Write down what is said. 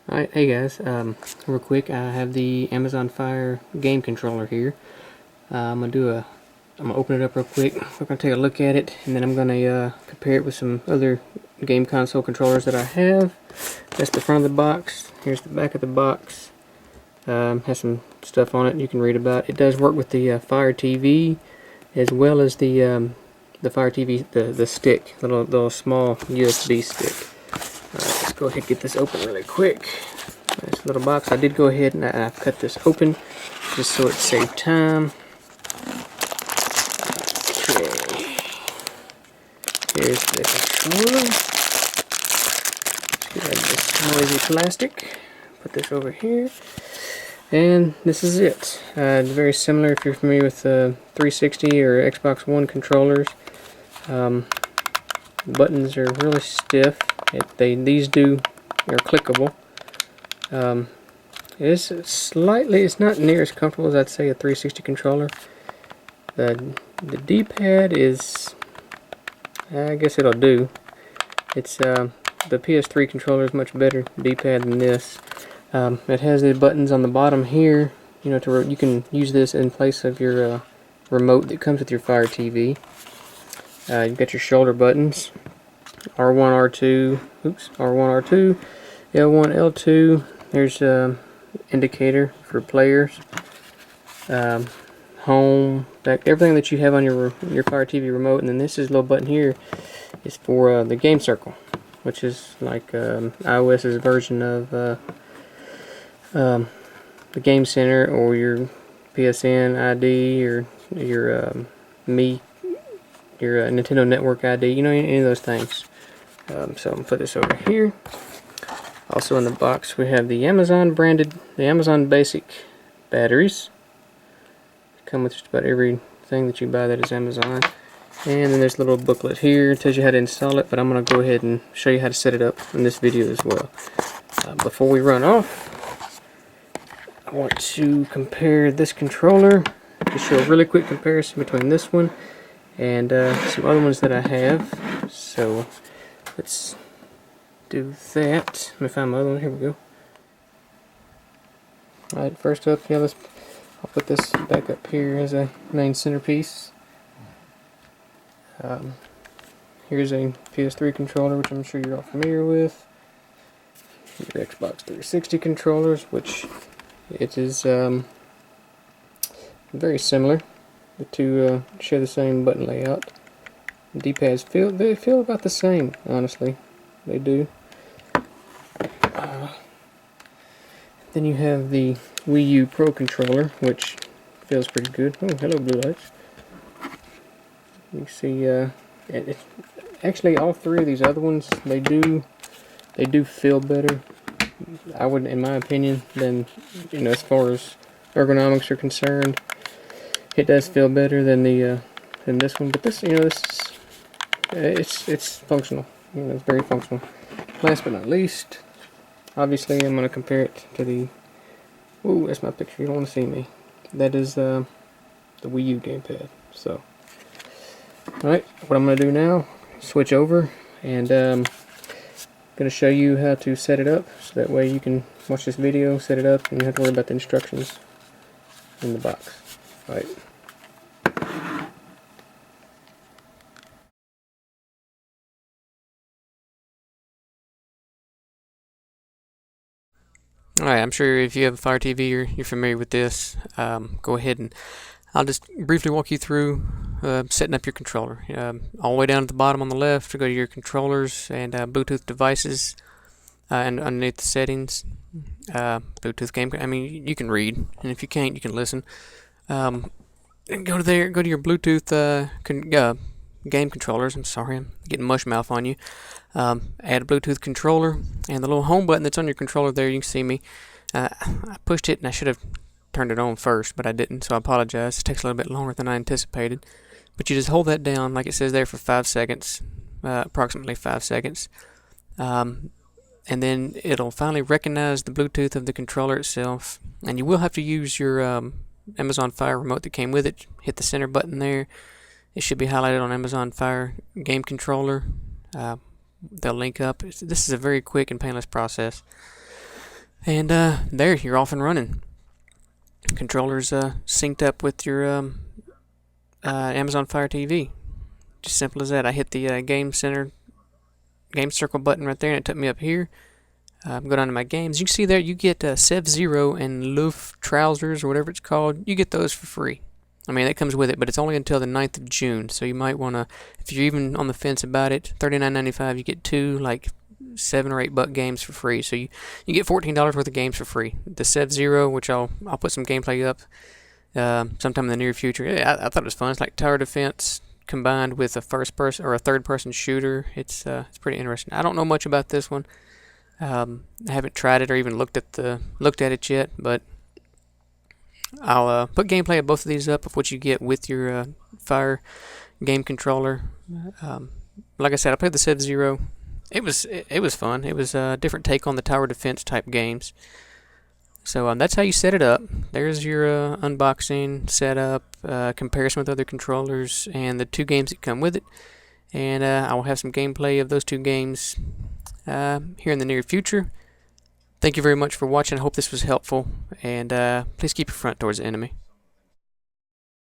Alright, hey guys, real quick, I have the Amazon Fire game controller here. I'm gonna open it up real quick. We're gonna take a look at it, and then I'm gonna compare it with some other game console controllers that I have. That's the front of the box. Here's the back of the box. Has some stuff on it you can read about. It does work with the Fire TV, as well as the Fire TV, the stick, little small USB stick. Let's go ahead and get this open really quick. Nice little box. I did go ahead and I've cut this open just so it saved time. Okay. Here's the controller. Let's get rid of this noisy plastic. Put this over here. And this is it. It's very similar if you're familiar with 360 or Xbox One controllers. Buttons are really stiff. These are clickable. It's not near as comfortable as I'd say a 360 controller. The D-pad is, I guess it'll do. It's the PS3 controller is much better D-pad than this. It has the buttons on the bottom here. You know, you can use this in place of your remote that comes with your Fire TV. You've got your shoulder buttons. R1, R2, R1, R2, L1, L2. There's indicator for players. Home, back, everything that you have on your Fire TV remote, and then this is a little button here is for the game circle, which is like iOS's version of the Game Center or your PSN ID or your your Nintendo Network ID, you know, any of those things. So I'm gonna put this over here. Also in the box we have the Amazon Basic batteries. Come with just about everything that you buy that is Amazon. And then there's a little booklet here. It tells you how to install it, but I'm gonna go ahead and show you how to set it up in this video as well. Before we run off, I want to compare this controller. Just show a really quick comparison between this one and some other ones that I have. So let's do that. Let me find my other one. Here we go. Alright, first up, yeah, I'll put this back up here as a main centerpiece. Here's a PS3 controller, which I'm sure you're all familiar with. Your Xbox 360 controllers, which it is very similar. The two share the same button layout. D-pads feel about the same, honestly. They do. Then you have the Wii U Pro controller, which feels pretty good. Oh, hello, blue lights. You see, actually all three of these other ones, they do feel better. I would, in my opinion, than, you know, as far as ergonomics are concerned. It does feel better than than this one, but this, you know, it's functional. You know, it's very functional. Last but not least, obviously, I'm going to compare it to the. Ooh, that's my picture. You don't want to see me. That is the Wii U gamepad. So, all right, what I'm going to do now, switch over, and I'm going to show you how to set it up, so that way you can watch this video, set it up, and you don't have to worry about the instructions in the box. All right. Alright, I'm sure if you have a Fire TV, you're familiar with this. Go ahead and I'll just briefly walk you through setting up your controller. All the way down at the bottom on the left, go to your controllers and Bluetooth devices, and underneath the settings, Bluetooth game. I mean, you can read, and if you can't, you can listen. And go to your Bluetooth game controllers. I'm sorry, I'm getting mush mouth on you. Add a Bluetooth controller, and the little home button that's on your controller there, you can see me. I pushed it and I should have turned it on first, but I didn't, so I apologize. It takes a little bit longer than I anticipated. But you just hold that down like it says there for 5 seconds, approximately 5 seconds. And then it'll finally recognize the Bluetooth of the controller itself. And you will have to use your Amazon Fire remote that came with it. Hit the center button there. It should be highlighted on Amazon Fire game controller. They'll link up. This is a very quick and painless process. And there, you're off and running. Controller's synced up with your Amazon Fire TV. Just simple as that. I hit the Game Circle button right there, and it took me up here. Go down to my games. You can see there you get Sev Zero and Loof Trousers or whatever it's called. You get those for free. I mean, that comes with it, but it's only until the 9th of June. So you might want to, if you're even on the fence about it, $39.95, you get two like $7 or $8 games for free. So you get $14 worth of games for free. The Sev Zero, which I'll put some gameplay up sometime in the near future. I thought it was fun. It's like tower defense combined with a first person or a third person shooter. It's pretty interesting. I don't know much about this one. I haven't tried it or even looked at it yet, but I'll put gameplay of both of these up of what you get with your Fire game controller. Like I said, I played the Sev Zero. It was fun. It was a different take on the tower defense type games. So that's how you set it up. There's your unboxing, setup, comparison with other controllers, and the two games that come with it. And I will have some gameplay of those two games here in the near future. Thank you very much for watching. I hope this was helpful, and please keep your front towards the enemy.